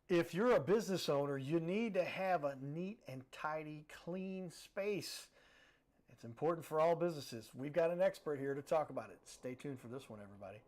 If you're a business owner, you need to have a neat and tidy, clean space. It's important for all businesses. We've got an expert here to talk about it. Stay tuned for this one, everybody.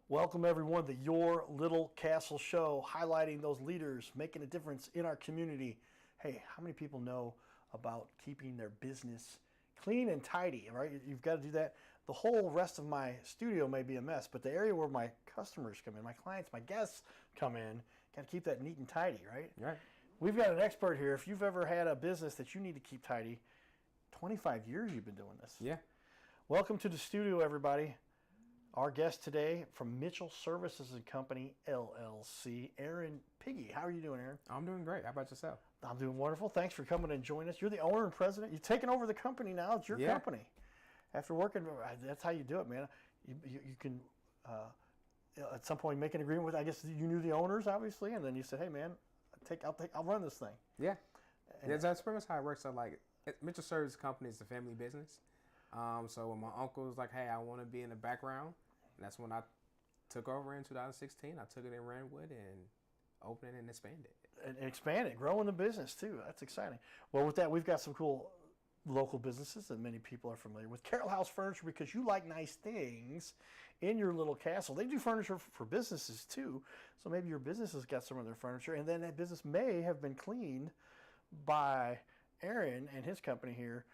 Welcome everyone to Your Little Castle Show, highlighting those leaders, making a difference in our community. Hey, how many people know about keeping their business clean and tidy, right? You've got to do that. The whole rest of my studio may be a mess, but the area where my customers come in, my clients, my guests come in, got to keep that neat and tidy, right? Right. We've got an expert here. If you've ever had a business that you need to keep tidy, 25 years you've been doing this. Yeah. Welcome to the studio, everybody. Our guest today from Mitchell Services and Company, LLC, Aaron Piggee. How are you doing, Aaron? I'm doing great. How about yourself? I'm doing wonderful. Thanks for coming and joining us. You're the owner and president. You've taken over the company now. It's your company. After working, that's how you do it, man. You can, at some point, make an agreement with, I guess you knew the owners, obviously, and then you said, hey, man, I'll run this thing. Yeah. That's pretty much how it works. So, like, Mitchell Services Company is a family business. So when my uncle was like, hey, I want to be in the background, and that's when I took over in 2016. I took it and ran with it and opened it and expanded it. And expand it, growing the business too. That's exciting. Well, with that, we've got some cool local businesses that many people are familiar with. Carroll House Furniture, because you like nice things in your little castle. They do furniture for businesses too. So maybe your business has got some of their furniture, and then that business may have been cleaned by Aaron and his company here,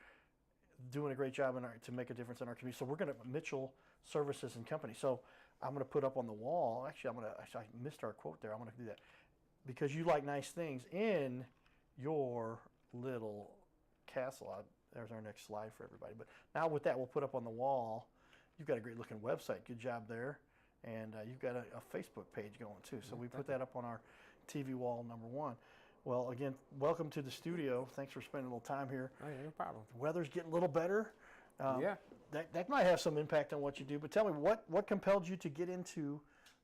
doing a great job to make a difference in our community. So we're going to Mitchell Services and Company. So I'm going to put up on the wall. Actually, I missed our quote there. I'm going to do that. Because you like nice things in your little castle. There's our next slide for everybody. But now with that, we'll put up on the wall. You've got a great looking website. Good job there. And you've got a Facebook page going too. So we put that up on our TV wall number 1. Well, again, welcome to the studio. Thanks for spending a little time here. Oh, yeah, no problem. The weather's getting a little better. Yeah. That might have some impact on what you do. But tell me, what compelled you to get into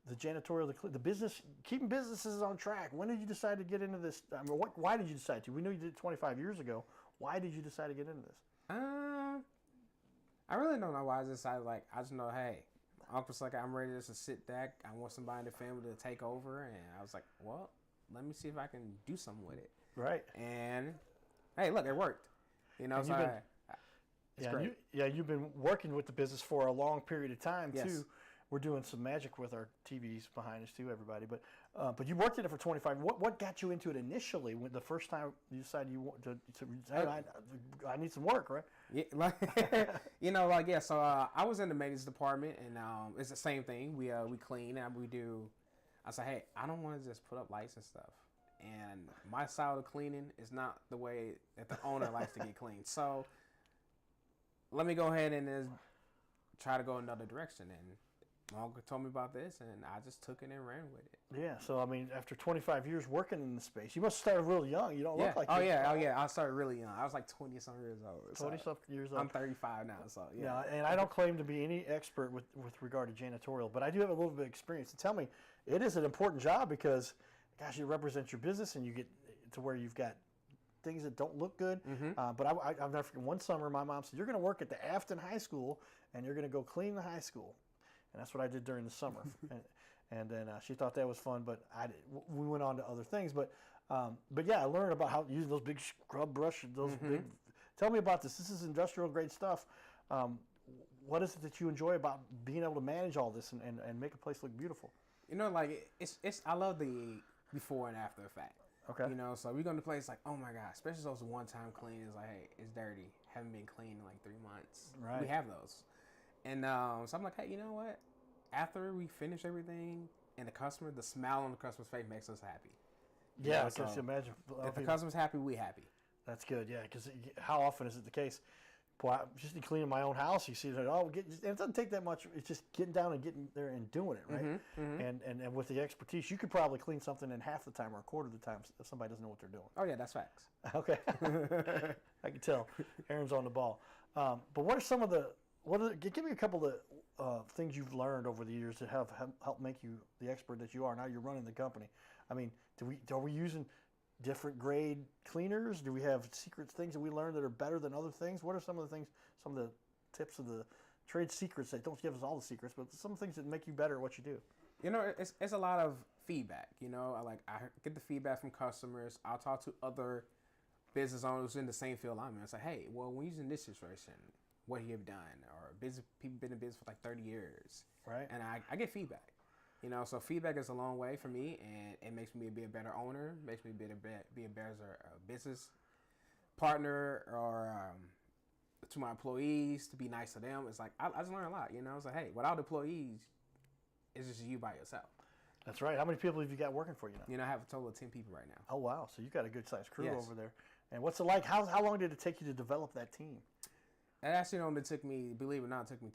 the janitorial, the business, keeping businesses on track? When did you decide to get into this? I mean, why did you decide to? We knew you did it 25 years ago. Why did you decide to get into this? I really don't know why I decided. Like, I just know, hey, Uncle's like, I'm ready just to sit back. I want somebody in the family to take over. And I was like, well, let me see if I can do something with it. Right. And, hey, look, it worked. You know, so it's great. You've been working with the business for a long period of time, yes. too. We're doing some magic with our TVs behind us, too, everybody. But you worked in it for 25. What got you into it initially when the first time you decided you want to hey, I need some work, right? Yeah, so I was in the maintenance department, and it's the same thing. We clean and we do. I said, hey, I don't want to just put up lights and stuff. And my style of cleaning is not the way that the owner likes to get cleaned. So let me go ahead and just try to go another direction. And my uncle told me about this, and I just took it and ran with it. Yeah, so, I mean, after 25 years working in the space, you must have started real young. You don't look like Oh, yeah. I started really young. I was like 20-some years old. 20-something years old. I'm 35 now, so, yeah. And I don't claim to be any expert with regard to janitorial, but I do have a little bit of experience. And tell me, it is an important job because, gosh, you represent your business, and you get to where you've got things that don't look good. Mm-hmm. But I've never forgotten one summer, my mom said, you're going to work at the Afton High School, and you're going to go clean the high school. And that's what I did during the summer. and then she thought that was fun, but we went on to other things. But yeah, I learned about how using those big scrub brushes, those big. Tell me about this. This is industrial grade stuff. What is it that you enjoy about being able to manage all this and make a place look beautiful? You know, like it's I love the before and after effect. Okay. You know, so we go to the place like, oh my God, especially those one-time cleanings. Like, hey, it's dirty. Haven't been cleaned in like 3 months. Right. We have those. And so I'm like, hey, you know what? After we finish everything, and the smile on the customer's face makes us happy. Yeah, I can imagine. If the customer's happy, we happy. That's good, yeah, because how often is it the case? Boy, just in cleaning my own house, you see that, it doesn't take that much. It's just getting down and getting there and doing it, right? Mm-hmm, mm-hmm. And with the expertise, you could probably clean something in half the time or a quarter of the time if somebody doesn't know what they're doing. Oh, yeah, that's facts. Okay. I can tell. Aaron's on the ball. But what are some of the Give me a couple of things you've learned over the years that have helped make you the expert that you are. Now you're running the company. I mean, are we using different grade cleaners? Do we have secret things that we learned that are better than other things? What are some of the things, some of the tips of the trade secrets that don't give us all the secrets, but some things that make you better at what you do? You know, it's a lot of feedback. You know, I get the feedback from customers. I'll talk to other business owners in the same field I'm in. It's like, hey, well, when using this situation, what you have done, or people been in business for like 30 years, right? And I get feedback. You know, so feedback is a long way for me, and it makes me be a better owner, makes me be a better business partner, or to my employees, to be nice to them. It's like, I just learn a lot, you know. It's like, hey, without employees, it's just you by yourself. That's right. How many people have you got working for you now? You know, I have a total of 10 people right now. Oh, wow. So you got a good-sized crew Yes. over there. And what's it like? How long did it take you to develop that team? It actually only took me, believe it or not, it took me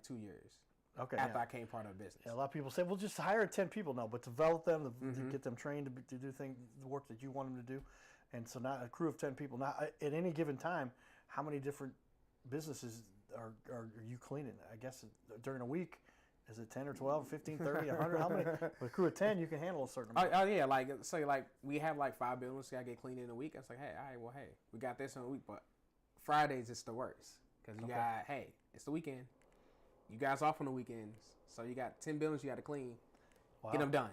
2 years. Okay. After I came part of the business. Yeah, a lot of people say, well, just hire 10 people. No, but develop them, to get them trained to do the work that you want them to do. And so now a crew of 10 people. Now, at any given time, how many different businesses are you cleaning? I guess during a week, is it 10 or 12, 15, 30, 100? How many? With a crew of 10, you can handle a certain amount. Oh yeah, like, say, like, we have like 5 buildings that get cleaned in a week. It's like, hey, all right, well, hey, we got this in a week, but Fridays it's the worst. Because you got, hey, it's the weekend. You guys off on the weekends. So you got 10 buildings you got to clean. Wow. Get them done.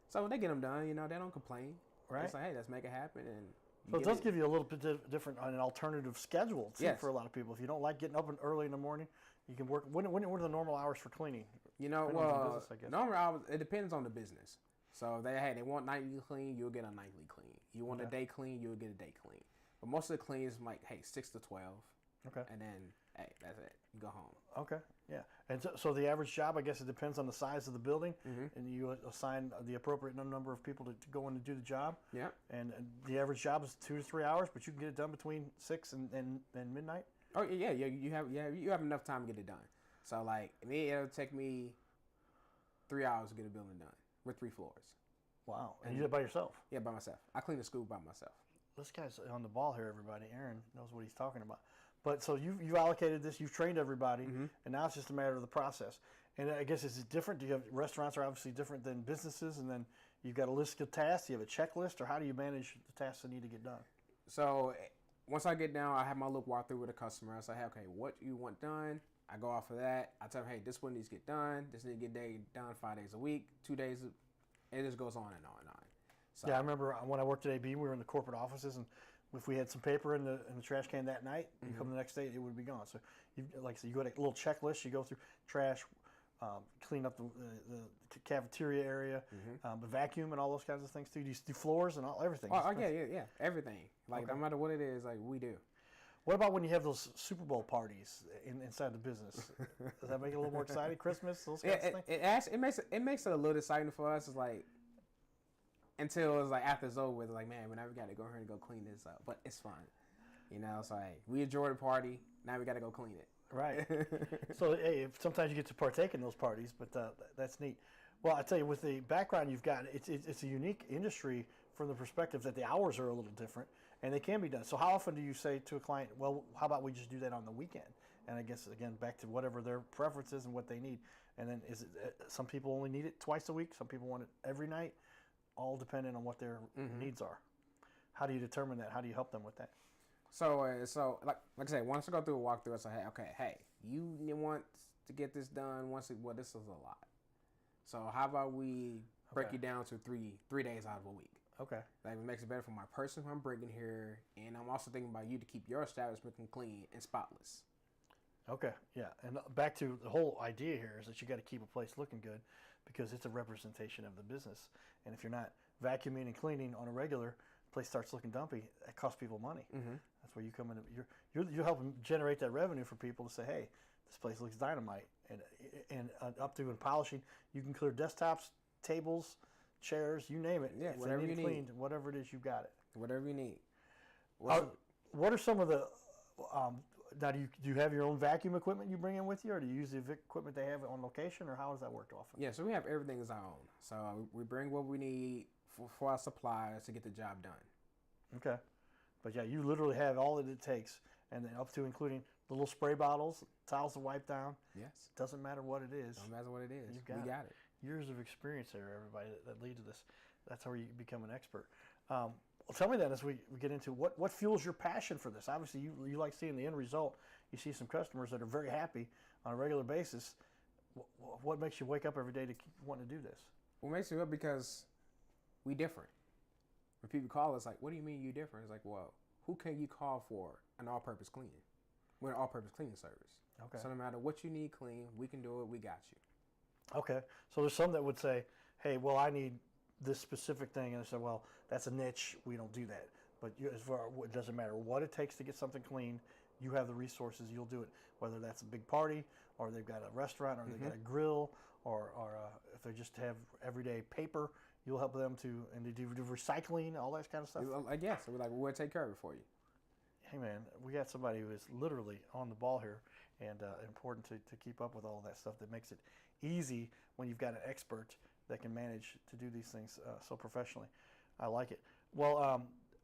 So when they get them done, you know, they don't complain. Right. It's like, hey, let's make it happen. And so it does give you a little bit different, an alternative schedule, too, Yes. for a lot of people. If you don't like getting up early in the morning, you can work. What are the normal hours for cleaning? You know, Depending on the well, business, I guess. normal hours, it depends on the business. So they want nightly clean, you'll get a nightly clean. You want a day clean, you'll get a day clean. But most of the cleans is like, hey, 6 to 12. Okay. And then, hey, that's it. You go home. Okay, yeah. And so the average job, I guess it depends on the size of the building, and you assign the appropriate number of people to go in and do the job. Yeah. And the average job is 2 to 3 hours, but you can get it done between 6 and midnight. Oh yeah, you have enough time to get it done. So like it'll take me 3 hours to get a building done with 3 floors. Wow. And you did it by yourself? Yeah, by myself. I clean the school by myself. This guy's on the ball here, everybody. Aaron knows what he's talking about. But so you've allocated this, you've trained everybody, and now it's just a matter of the process. And I guess it's different. Do you have restaurants are obviously different than businesses, and then you've got a list of tasks. Do you have a checklist, or how do you manage the tasks that need to get done? So once I get down, I have my look walkthrough with the customer. I say, hey, okay, what you want done? I go off of that. I tell them, hey, this one needs to get done. This needs to get done 5 days a week, 2 days. It just goes on and on and on. So, yeah, I remember when I worked at AB, we were in the corporate offices, and if we had some paper in the trash can that night, you come the next day, it would be gone. So, like I said, you got a little checklist. You go through trash, clean up the cafeteria area, the vacuum, and all those kinds of things too. You do floors and everything. Oh yeah, everything. Like no matter what it is, like we do. What about when you have those Super Bowl parties inside the business? Does that make it a little more exciting? Christmas, those kinds of things. It makes it a little exciting for us. It's like until it's like after it's over with, like man, now we got to go here and go clean this up. But it's fun, you know. So hey, we enjoy the party. Now we got to go clean it. Right. So hey, sometimes you get to partake in those parties, but that's neat. Well, I tell you, with the background you've got, it's a unique industry from the perspective that the hours are a little different, and they can be done. So how often do you say to a client, well, how about we just do that on the weekend? And I guess, again, back to whatever their preference is and what they need. And then is it some people only need it twice a week, some people want it every night, all depending on what their needs are. How do you determine that? How do you help them with that? So like I said, once I go through a walkthrough, I say, hey, you want to get this done this is a lot. So how about we break it down to three days out of a week? Okay. Like it makes it better for my person who I'm bringing here, and I'm also thinking about you to keep your establishment clean and spotless. Okay, yeah. And back to the whole idea here is that you got to keep a place looking good because it's a representation of the business. And if you're not vacuuming and cleaning on a regular, the place starts looking dumpy, it costs people money. That's where you come in. You're helping generate that revenue for people to say, hey, this place looks dynamite. And up to and polishing, you can clear desktops, tables, chairs, you name it. Yeah, if whatever they need you it need. cleaned, whatever it is, you got it. Whatever you need. What are some of the now, do you have your own vacuum equipment you bring in with you, or do you use the equipment they have on location, or how does that work often? Yeah, so we have everything as our own. So we bring what we need for our suppliers to get the job done. Okay. But yeah, you literally have all that it takes, and then up to including little spray bottles, towels to wipe down. Yes. Doesn't matter what it is. Don't matter what it is. We got it. Years of experience there, everybody, that lead to this. That's how you become an expert. Well, tell me then, as we get into what fuels your passion for this. Obviously, you like seeing the end result. You see some customers that are very happy on a regular basis. What makes you wake up every day to keep wanting to do this? What makes me up because we different. When people call us, like, what do you mean you different? It's like, well, who can you call for an all-purpose cleaning? We're an all-purpose cleaning service. Okay. So no matter what you need clean, we can do it. We got you. Okay. So there's some that would say, hey, well, I need this specific thing. And they say, well, that's a niche. We don't do that. But as far it doesn't matter what it takes to get something clean. You have the resources. You'll do it. Whether that's a big party or they've got a restaurant or they've got a grill or if they just have everyday paper, you'll help them to, and they do recycling, all that kind of stuff. I guess. So we're like, well, we'll take care of it for you. Hey, man, we got somebody who is literally on the ball here, and important to keep up with all of that stuff that makes it easy when you've got an expert that can manage to do these things so professionally. I like it. Well,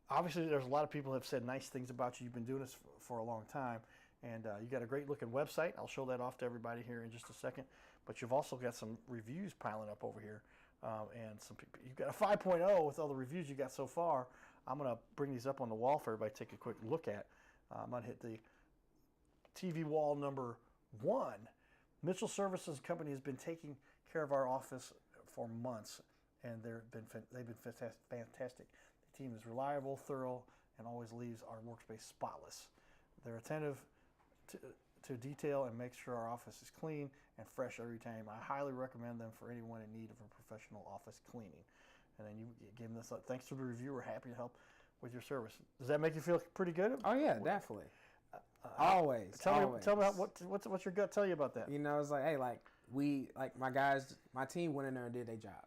obviously, there's a lot of people who have said nice things about you. You've been doing this for a long time, and you got a great-looking website. I'll show that off to everybody here in just a second. But you've also got some reviews piling up over here, and some people. You've got a 5.0 with all the reviews you got so far. I'm going to bring these up on the wall for everybody to take a quick look at. I'm going to hit the TV wall number 1. Mitchell Services Company has been taking care of our office for months, and they've been fantastic. The team is reliable, thorough, and always leaves our workspace spotless. They're attentive to detail and make sure our office is clean and fresh every time. I highly recommend them for anyone in need of a professional office cleaning. And then you give them this, thanks for the review. We're happy to help with your service. Does that make you feel pretty good? Oh yeah, definitely. Always. Tell me what's your gut tell you about that? You know, it's like, hey, my team went in there and did their job.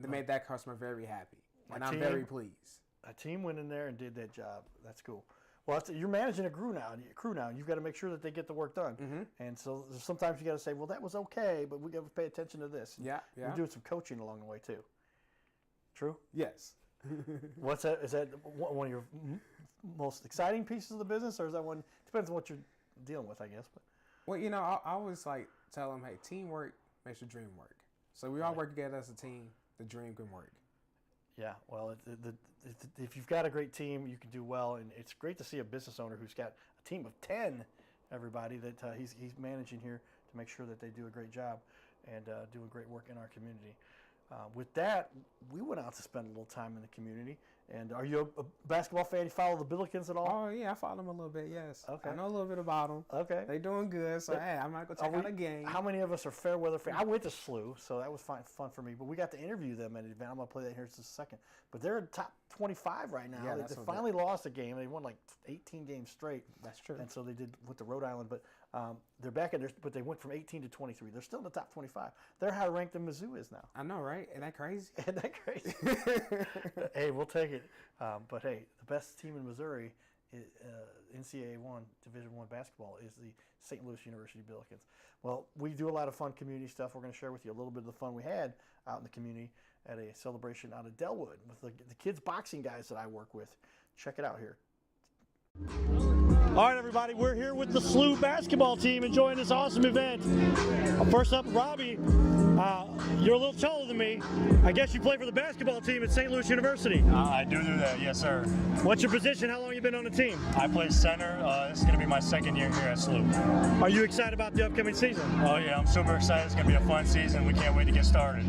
They made that customer very happy, and I'm very pleased. A team went in there and did that job. That's cool. Well, you're managing a crew now, and you've got to make sure that they get the work done. And so sometimes you got to say, well, that was okay, but we got to pay attention to this. Yeah. We're doing some coaching along the way too. True? Yes. What's that? Is that one of your most exciting pieces of the business, or is that one? Depends on what you're dealing with, I guess. But well, you know, I always tell them, hey, teamwork makes the dream work. So we all work together as a team. The dream can work. Yeah, well, if you've got a great team, you can do well, and it's great to see a business owner who's got a team of 10, everybody, that he's managing here to make sure that they do a great job and doing great work in our community. With that, we went out to spend a little time in the community. And are you a basketball fan? You follow the Billikens at all? Oh, yeah, I follow them a little bit, yes. Okay. I know a little bit about them. Okay. They're doing good, so hey, I'm not going to check out a game. How many of us are fair weather fans? I went to SLU, so that was fun for me. But we got to interview them at an event. I'm going to play that here in just a second. But they're in top 25 right now. Yeah, they finally lost a game. They won like 18 games straight. That's true. And so they did with the Rhode Island. But they're back in there, but they went from 18 to 23. They're still in the top 25. They're higher ranked than Mizzou is now. I know, right? Isn't that crazy? Isn't that crazy? Hey, we'll take it. But hey, the best team in Missouri, NCAA Division I basketball, is the St. Louis University Billikens. Well, we do a lot of fun community stuff. We're going to share with you a little bit of the fun we had out in the community at a celebration out of Delwood with the kids boxing guys that I work with. Check it out here. All right, everybody, we're here with the SLU basketball team enjoying this awesome event. First up, Robbie, you're a little taller than me. I guess you play for the basketball team at St. Louis University. I do that, yes, sir. What's your position? How long have you been on the team? I play center. This is going to be my second year here at SLU. Are you excited about the upcoming season? Oh, yeah, I'm super excited. It's going to be a fun season. We can't wait to get started.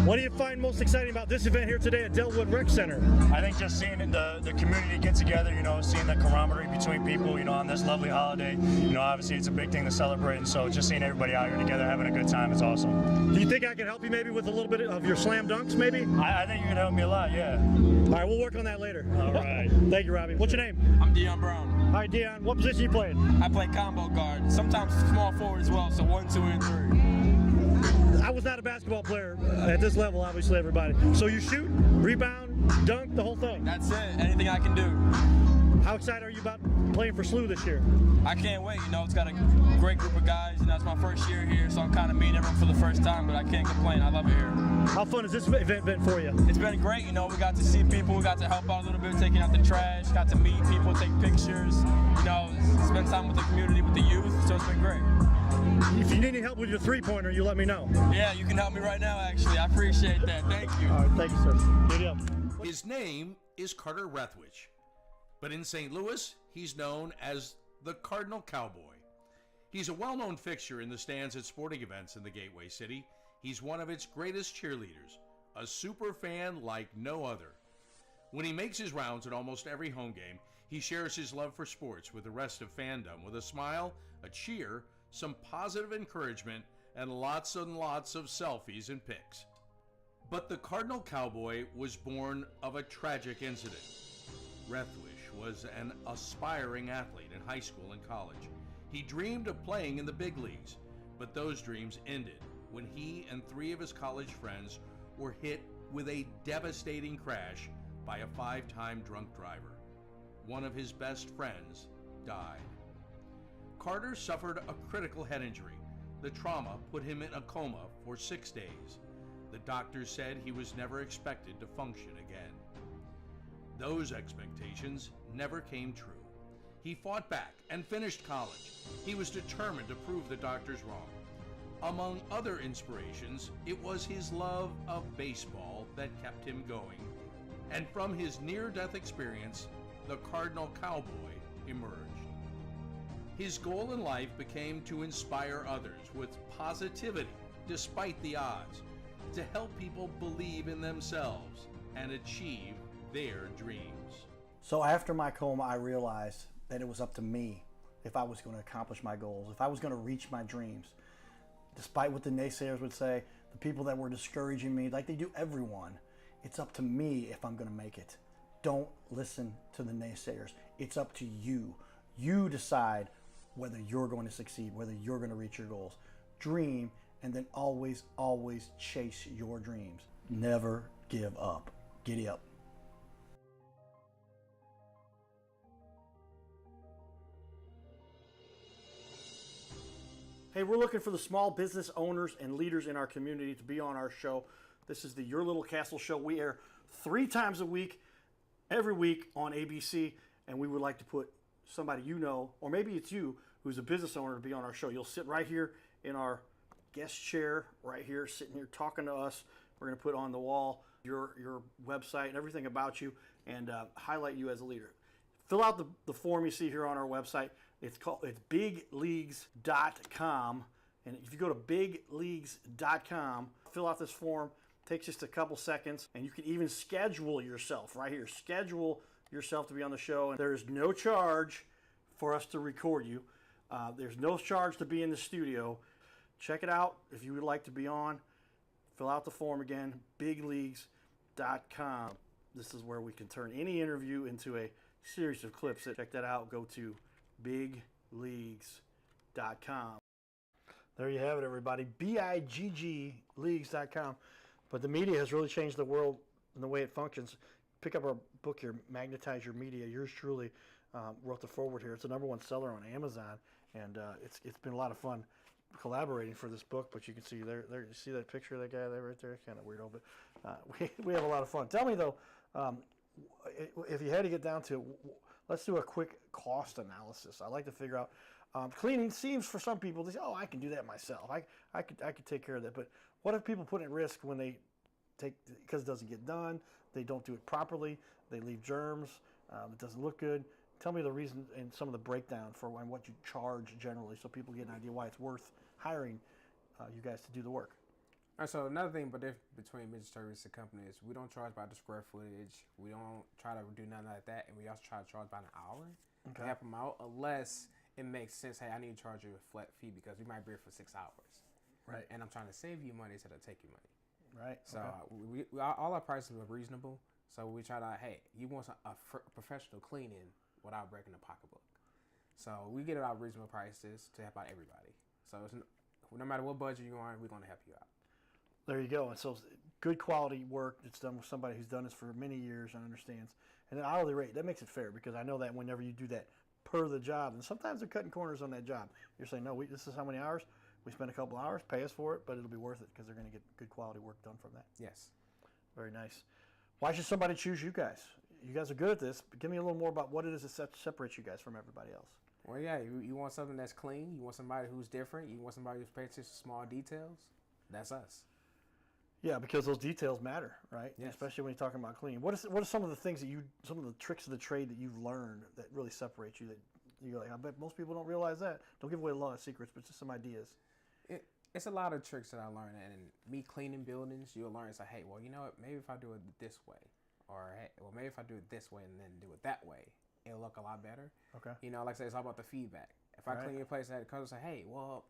What do you find most exciting about this event here today at Delwood Rec Center? I think just seeing the community get together, you know, seeing the camaraderie between people, you know, on this lovely holiday. You know, obviously it's a big thing to celebrate, and so just seeing everybody out here together having a good time is awesome. Do you think I can help you maybe with a little bit of your slam dunks, maybe? I think you can help me a lot, yeah. All right, we'll work on that later. All right. Thank you, Robbie. What's your name? I'm Dion Brown. All right, Dion, what position you playing? I play combo guard, sometimes small forward as well, so 1, 2, and 3. I was not a basketball player at this level, obviously, everybody. So you shoot, rebound, dunk, the whole thing? That's it, anything I can do. How excited are you about playing for SLU this year? I can't wait. You know, it's got a great group of guys. You know, it's my first year here, so I'm kind of meeting everyone for the first time, but I can't complain. I love it here. How fun has this event been for you? It's been great. You know, we got to see people. We got to help out a little bit, taking out the trash, got to meet people, take pictures, you know, spend time with the community, with the youth, so it's been great. If you need any help with your three-pointer, you let me know. Yeah, you can help me right now, actually. I appreciate that. Thank you. All right, thank you, sir. Good deal. His name is Carter Rethwich, but in St. Louis, he's known as the Cardinal Cowboy. He's a well-known fixture in the stands at sporting events in the Gateway City. He's one of its greatest cheerleaders, a super fan like no other. When he makes his rounds at almost every home game, he shares his love for sports with the rest of fandom with a smile, a cheer, some positive encouragement, and lots of selfies and pics. But the Cardinal Cowboy was born of a tragic incident. Rethwich was an aspiring athlete in high school and college. He dreamed of playing in the big leagues, but those dreams ended when he and 3 of his college friends were hit with a devastating crash by a 5-time drunk driver. One of his best friends died. Carter suffered a critical head injury. The trauma put him in a coma for 6 days. The doctors said he was never expected to function again. Those expectations never came true. He fought back and finished college. He was determined to prove the doctors wrong. Among other inspirations, it was his love of baseball that kept him going. And from his near-death experience, the Cardinal Cowboy emerged. His goal in life became to inspire others with positivity despite the odds, to help people believe in themselves and achieve their dreams. So after my coma, I realized that it was up to me if I was going to accomplish my goals, if I was going to reach my dreams. Despite what the naysayers would say, the people that were discouraging me, like they do everyone, it's up to me if I'm going to make it. Don't listen to the naysayers. It's up to you. You decide whether you're going to succeed, whether you're going to reach your goals. Dream, and then always, always chase your dreams. Never give up. Giddy up. Hey, we're looking for the small business owners and leaders in our community to be on our show. This is the Your Little Castle show. We air 3 times a week, every week on ABC, and we would like to put somebody you know, or maybe it's you, who's a business owner to be on our show. You'll sit right here in our guest chair, right here, sitting here talking to us. We're going to put on the wall your website and everything about you, and highlight you as a leader. Fill out the form you see here on our website. It's bigleagues.com, and if you go to bigleagues.com, fill out this form. It takes just a couple seconds, and you can even schedule yourself right here. Schedule yourself to be on the show, and there is no charge for us to record you. There's no charge to be in the studio. Check it out if you would like to be on. Fill out the form again, bigleagues.com. This is where we can turn any interview into a series of clips. Check that out. Go to bigleagues.com. There you have it, everybody. BIGG leagues.com. But the media has really changed the world and the way it functions. Pick up our book here, Magnetize Your Media. Yours truly wrote the forward here. It's the #1 seller on Amazon, and it's been a lot of fun collaborating for this book. But you can see there you see that picture of that guy there right there? It's kind of weirdo, but we have a lot of fun. Tell me though, if you had to get down to it, let's do a quick cost analysis. I like to figure out cleaning seems for some people they say, oh, I can do that myself. I could take care of that. But what if people put at risk when they because it doesn't get done, they don't do it properly, they leave germs, it doesn't look good. Tell me the reason and some of the breakdown for what you charge generally, so people get an idea why it's worth hiring you guys to do the work. All right, so another thing between business service and companies, we don't charge by the square footage. We don't try to do nothing like that, and we also try to charge by an hour to help them out, unless it makes sense. Hey, I need to charge you a flat fee because we might be here for 6 hours, right? And I'm trying to save you money instead of take you money, right? So we all our prices are reasonable. So we try to, hey, you want a professional cleaning without breaking the pocketbook. So we get about reasonable prices to help out everybody. So no matter what budget you're on, we're going to help you out. There you go. And so good quality work that's done with somebody who's done this for many years and understands. And an hourly rate, that makes it fair because I know that whenever you do that per the job, and sometimes they're cutting corners on that job. You're saying, no, this is how many hours. We spend a couple hours, pay us for it, but it'll be worth it because they're going to get good quality work done from that. Yes. Very nice. Why should somebody choose you guys? You guys are good at this, but give me a little more about what it is that separates you guys from everybody else. Well, yeah, you want something that's clean. You want somebody who's different. You want somebody who's paying attention to small details. That's us. Yeah, because those details matter, right? Yes. Especially when you're talking about cleaning. What are some of the things some of the tricks of the trade that you've learned that really separate you? That you're like, I bet most people don't realize that. Don't give away a lot of secrets, but just some ideas. It's a lot of tricks that I learned, and me cleaning buildings, you'll learn. It's like, hey, well, you know what? Maybe if I do it this way, or hey, well, maybe if I do it this way and then do it that way, it'll look a lot better. Okay. You know, like I said, it's all about the feedback. If I clean your place, I had to come and say, hey, well,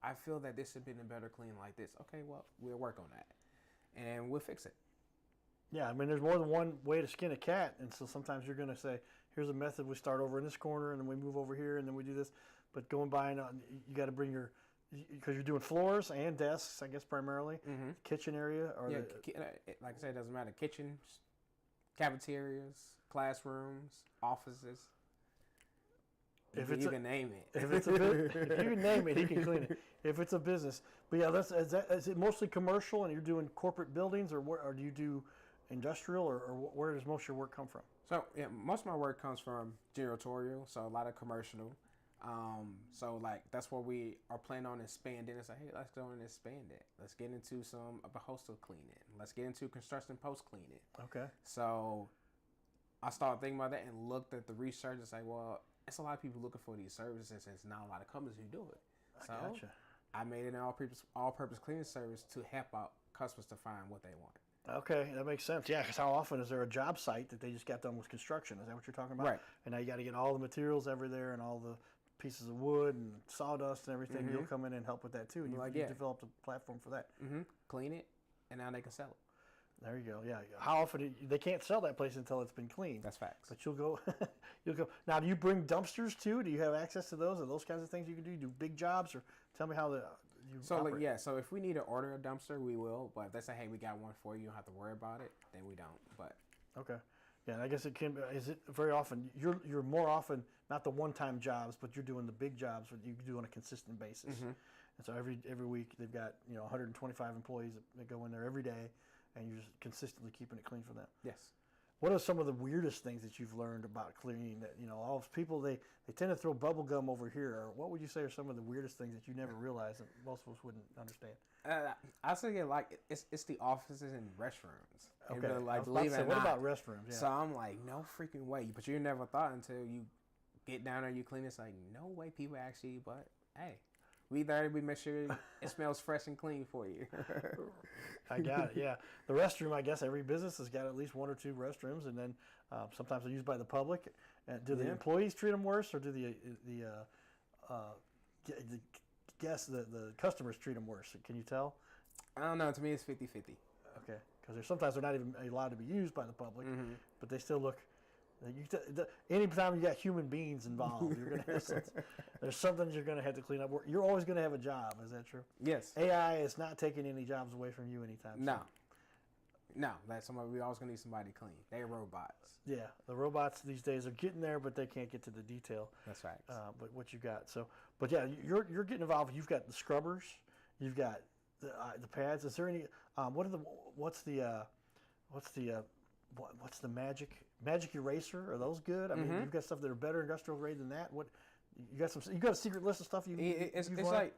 I feel that this should have been a better clean like this. Okay, well, we'll work on that, and we'll fix it. Yeah, I mean, there's more than one way to skin a cat, and so sometimes you're going to say, here's a method. We start over in this corner, and then we move over here, and then we do this. But going by, and you got to bring because you're doing floors and desks, I guess, primarily, kitchen area. Or like I said, it doesn't matter. Kitchens, cafeterias, classrooms, offices. You can name it. If it's if you can name it, he can clean it. If it's a business, but yeah, is it mostly commercial, and you're doing corporate buildings, or do you do industrial, or where does most of your work come from? So yeah, most of my work comes from janitorial, so a lot of commercial. So like that's where we are planning on expanding. It's like, hey, let's go and expand it. Let's get into some upholstery cleaning. Let's get into construction post cleaning. Okay. So I started thinking about that and looked at the research and say, well, it's a lot of people looking for these services, and it's not a lot of companies who do it. So Gotcha. I made an all-purpose cleaning service to help out customers to find what they want. Okay, that makes sense. Yeah, because how often is there a job site that they just got done with construction? Is that what you're talking about? Right. And now you got to get all the materials over there and all the pieces of wood and sawdust and everything. You'll come in and help with that too. And you developed a platform for that. Clean it, and now they can sell it. There you go. Yeah. How often they can't sell that place until it's been cleaned? That's facts. But you'll go. Now, do you bring dumpsters too? Do you have access to those? Are those kinds of things you can do? You do big jobs, or tell me how you operate. So if we need to order a dumpster, we will. But if they say, hey, we got one for you, you don't have to worry about it, then we don't. But okay. Yeah, and I guess it can. Is it very often? You're more often not the one-time jobs, but you're doing the big jobs that you do on a consistent basis. And so every week they've got 125 employees that go in there every day, and you're just consistently keeping it clean for them. yes. What are some of the weirdest things that you've learned about cleaning? That all of people they tend to throw bubble gum over here. Or what would you say are some of the weirdest things that you never realized that most of us wouldn't understand? I say like it's the offices and restrooms. Okay. What about restrooms? Yeah. So I'm like, no freaking way. But you never thought until you get down there, you clean. It's like, no way people actually. But hey, we there. We make sure it smells fresh and clean for you. I got it. Yeah, the restroom. I guess every business has got at least one or two restrooms, and then sometimes they're used by the public. And do the employees treat them worse, or do the customers treat them worse? Can you tell? I don't know. To me, it's 50-50. Okay, because sometimes they're not even allowed to be used by the public, but they still look. Anytime you got human beings involved, you're gonna have there's something you're gonna have to clean up. You're always gonna have a job. Is that true? Yes. AI is not taking any jobs away from you anytime soon. No. That's somebody. We always gonna need somebody to clean. They're robots. Yeah, the robots these days are getting there, but they can't get to the detail. That's right. But what you got? But yeah, you're getting involved. You've got the scrubbers. You've got the pads. Is there any? What's the magic eraser? Are those good? I mean, you've got stuff that are better industrial grade than that. What you got? You got a secret list of stuff It's like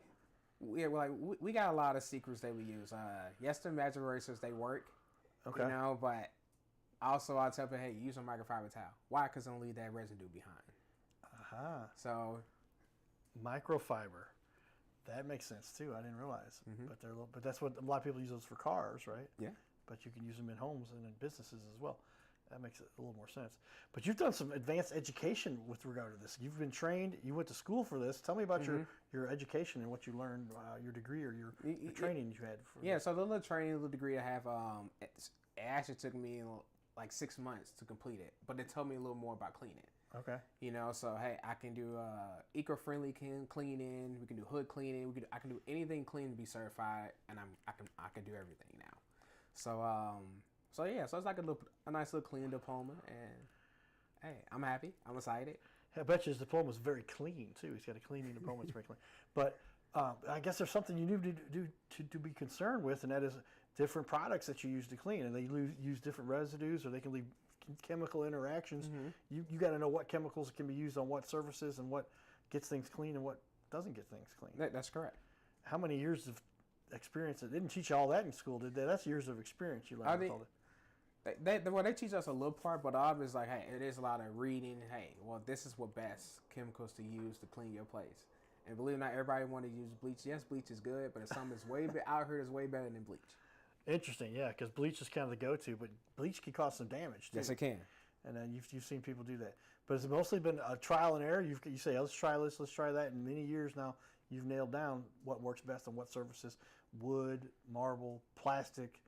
we got a lot of secrets that we use. Yes, the magic erasers they work. Okay. But also I tell people, hey, use a microfiber towel. Why? Because don't leave that residue behind. Aha. So microfiber. That makes sense too. I didn't realize, but that's what a lot of people use those for cars, right? Yeah. But you can use them in homes and in businesses as well. That makes it a little more sense. But you've done some advanced education with regard to this. You've been trained. You went to school for this. Tell me about your education and what you learned, your degree or your training you had. So the little training, little degree I have, it actually took me like 6 months to complete it. But it told me a little more about cleaning. Okay. So hey, I can do eco-friendly cleaning. We can do hood cleaning. I can do anything clean to be certified, and I can do everything now. So So yeah, so it's like a nice little clean diploma, and hey, I'm happy. I'm excited. I bet you his diploma is very clean too. He's got a cleaning diploma. It's very clean. But I guess there's something you need to be concerned with, and that is different products that you use to clean, and they use different residues, or they can leave chemical interactions. You got to know what chemicals can be used on what surfaces, and what gets things clean and what doesn't get things clean. That's correct. How many years of experience? They didn't teach you all that in school, did they? That's years of experience you learned. They teach us a little part, but obviously, like, hey, it is a lot of reading. Hey, well, this is what best chemicals to use to clean your place. And believe it or not, everybody want to use bleach. Yes, bleach is good, but it's something that's out here that's way better than bleach. Interesting, yeah, because bleach is kind of the go-to, but bleach can cause some damage too. Yes, it can. And then you've seen people do that, but it's mostly been a trial and error. You say, let's try this, let's try that. In many years now, you've nailed down what works best on what surfaces: wood, marble, plastic,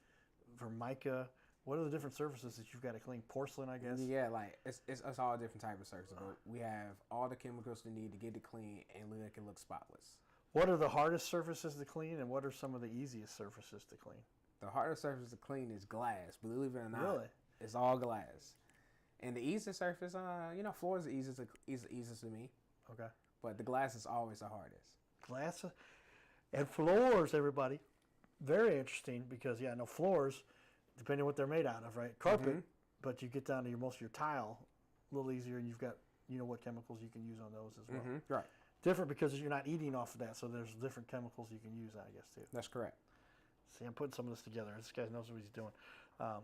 Formica. What are the different surfaces that you've got to clean? Porcelain, I guess. Yeah, like it's all different type of surfaces. But we have all the chemicals we need to get it clean and make it look spotless. What are the hardest surfaces to clean, and what are some of the easiest surfaces to clean? The hardest surface to clean is glass. Believe it or not, really, it's all glass. And the easiest surface, floor is the easiest to me. Okay. But the glass is always the hardest. Glass and floors, everybody. Very interesting because floors, depending on what they're made out of, right? Carpet, but you get down to most of your tile, a little easier, and you've got what chemicals you can use on those as well. Right. Different because you're not eating off of that, so there's different chemicals you can use, I guess, too. That's correct. See, I'm putting some of this together. This guy knows what he's doing. Well,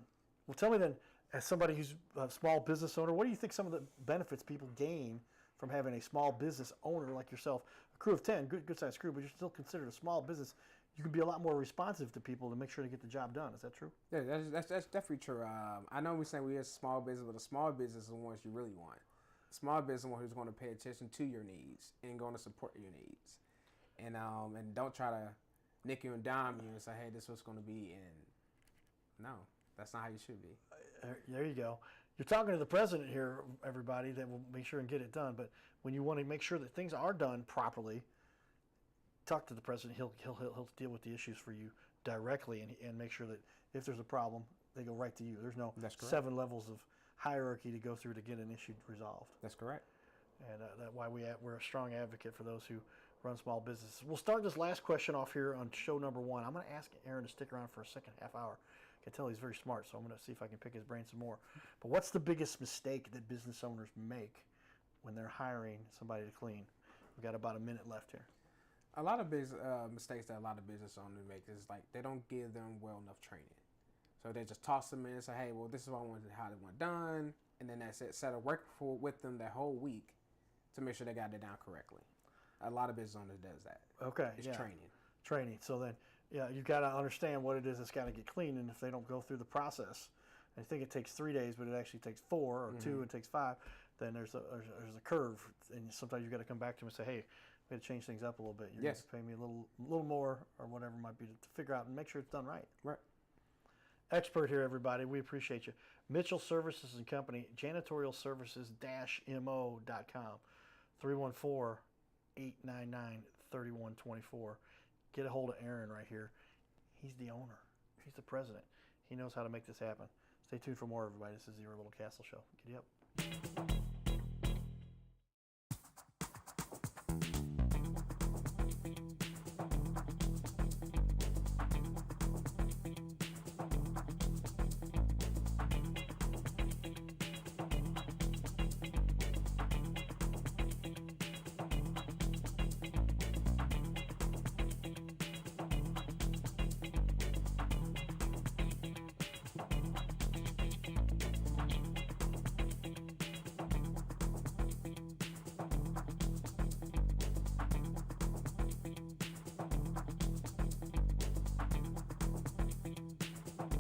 tell me then, as somebody who's a small business owner, what do you think some of the benefits people gain from having a small business owner like yourself? A crew of 10, good-sized crew, but you're still considered a small business. You can be a lot more responsive to people to make sure to get the job done. Is that true? Yeah, that's definitely true. I know we say we're a small business, but a small business is the ones you really want. A small business is one who's going to pay attention to your needs and going to support your needs. And don't try to nick you and dime you and say, hey, this is what's going to be. And no, that's not how you should be. There you go. You're talking to the president here, everybody, that will make sure and get it done. But when you want to make sure that things are done properly, talk to the president. He'll deal with the issues for you directly and make sure that if there's a problem, they go right to you. There's no 7 levels of hierarchy to go through to get an issue resolved. That's correct. And that's why we're a strong advocate for those who run small businesses. We'll start this last question off here on show number 1. I'm going to ask Aaron to stick around for a second half hour. I can tell he's very smart, so I'm going to see if I can pick his brain some more. But what's the biggest mistake that business owners make when they're hiring somebody to clean? We've got about a minute left here. A lot of mistakes that a lot of business owners make is like they don't give them well enough training. So they just toss them in and say, hey, well, this is what I wanted, how they want done. And then that's it. Instead of working with them that whole week to make sure they got it down correctly. A lot of business owners does that. Okay. It's training. Training. So then, you've got to understand what it is that's got to get clean. And if they don't go through the process, I think it takes 3 days, but it actually takes 4 or 2, it takes 5, then there's a curve. And sometimes you've got to come back to them and say, hey, we got to change things up a little bit. You're going to pay me a little more or whatever it might be to figure out and make sure it's done right. Right. Expert here, everybody. We appreciate you. Mitchell Services and Company, janitorialservices-mo.com, 314-899-3124. Get a hold of Aaron right here. He's the owner. He's the president. He knows how to make this happen. Stay tuned for more, everybody. This is Your Little Castle Show. Giddy up.